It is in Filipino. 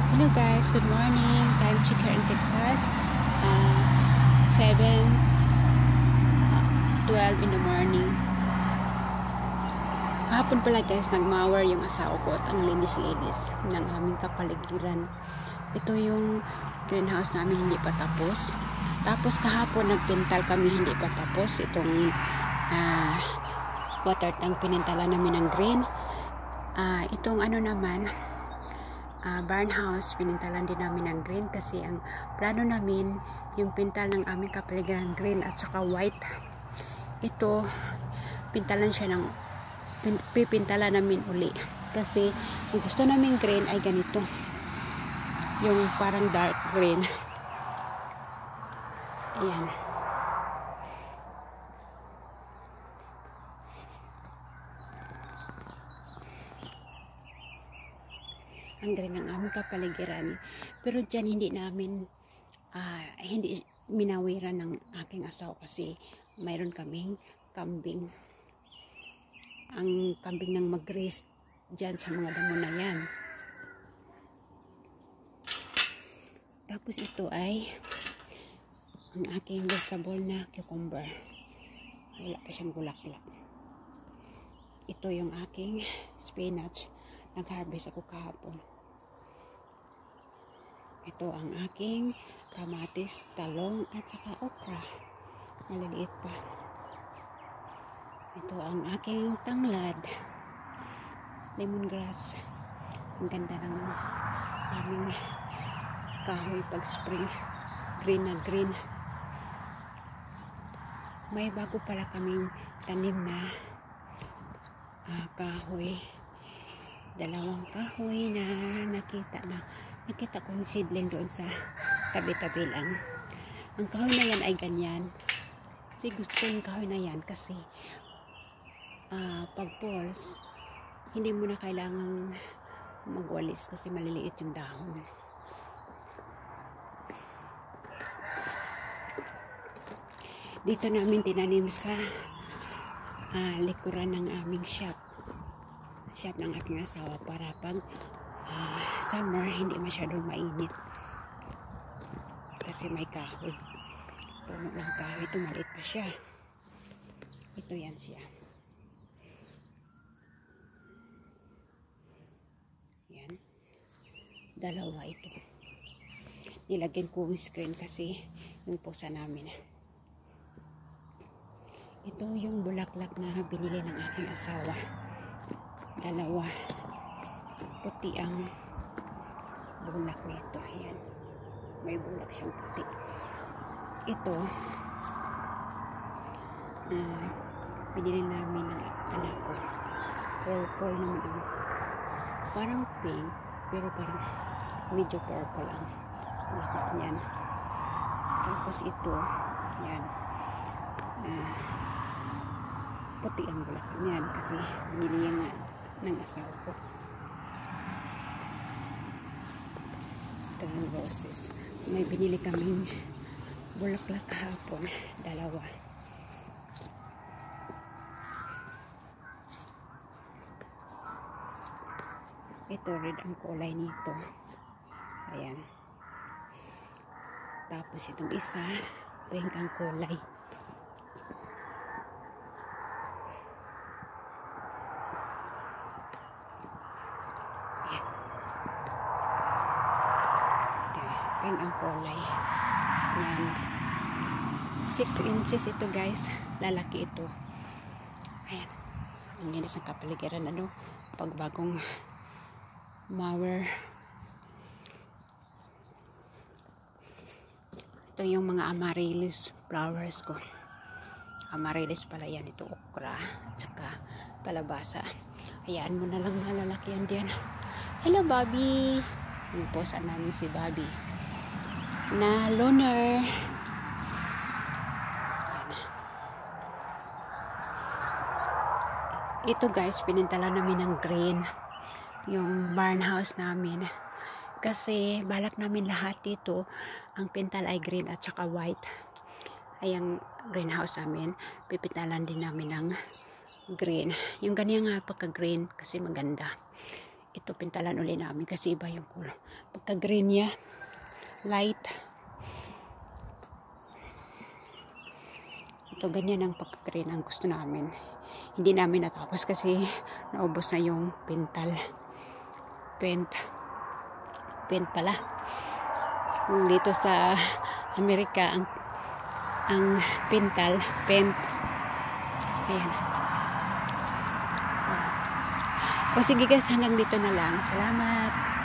Hello guys, good morning. Time check here in Texas. 7:12 in the morning. Kahapon pala guys, nagmower yung asawa ko at ang linis-linis ng aming kapaligiran. Ito yung greenhouse namin, hindi pa tapos. Tapos kahapon nagpintal kami, hindi pa tapos. Itong water tank, pinintala namin ng green. Itong ano naman, barn house, pinintalan din namin ng green kasi ang plano namin yung pintal ng aming kapaligiran green at saka white. Ito pintalan siya ng pipintalan namin uli kasi ang gusto namin green ay ganito, yung parang dark green. Ayan. Ang green ng aming kapaligiran, pero dyan hindi namin hindi minawiran ng aking asawa kasi mayroon kaming kambing. Ang kambing nang mag-race dyan sa mga damo na yan. Tapos ito ay ang aking vegetable na cucumber. Wala pa siyang bulaklak. Ito yung aking spinach. Nag-harvest ako kahapon. Ito ang aking kamatis, talong, at saka okra. Maliliit pa. Ito ang aking tanglad. Lemongrass. Ang ganda ng aming kahoy pag spring. Green na green. May bago pala kaming tanim na kahoy. Dalawang kahoy na nakita ko yung seedling doon sa tabi-tabi lang. Ang kahoy na yan ay ganyan. Kasi gusto ko yung kahoy na yan kasi pag falls, hindi mo na kailangang magwalis kasi maliliit yung dahon. Dito namin tinanim sa likuran ng aming shop ng aking asawa para pag summer hindi masyadong mainit kasi may kahoy, puno ng kahoy. Ito maliit pa siya. Ito yan siya, yan, dalawa ito. Nilagyan ko yung screen kasi yung pusa namin. Ito yung bulaklak na binili ng aking asawa. Dalawa. Puti ang bulak nito. Ayan. May bulak siyang puti. Ito, binili namin ng anak ko. Purple naman ang parang pink, pero parang medyo purple ang bulaklak niyan. Tapos ito, yan. Puti ang bulaklak niyan kasi binili nga ng asawa ko. Ito ang roses. May binili kaming bulaklak kahapon, dalawa. Ito red ang kulay nito. Ayan. Tapos itong isa pink ang kulay. Pink ang kulay. Yan. 6 inches ito guys. Lalaki ito. Ayan. Ang linis ng kapaligiran. Pagbagong mower. Ito yung mga amaryllis flowers ko. Amaryllis pala yan. Ito okra. Tsaka kalabasa. Hayaan mo na lang malalaki yan diyan. Hello Bobby. Yung posa namin si Bobby na loner. Ito guys, pinintala namin ng green yung barn house namin kasi balak namin lahat dito ang pintal ay green at saka white. Ay ang greenhouse namin pipintalan din namin ng green, yung ganyan nga pagka green kasi maganda. ito pintalan uli namin kasi iba yung kulay. Pagka green niya, light. Ito ganyan ang pagka-green ang gusto namin. Hindi namin natapos kasi naubos na yung pintal. Paint pala. Dito sa Amerika ang pintal, paint. Ayan. O sige guys, hanggang dito na lang. Salamat.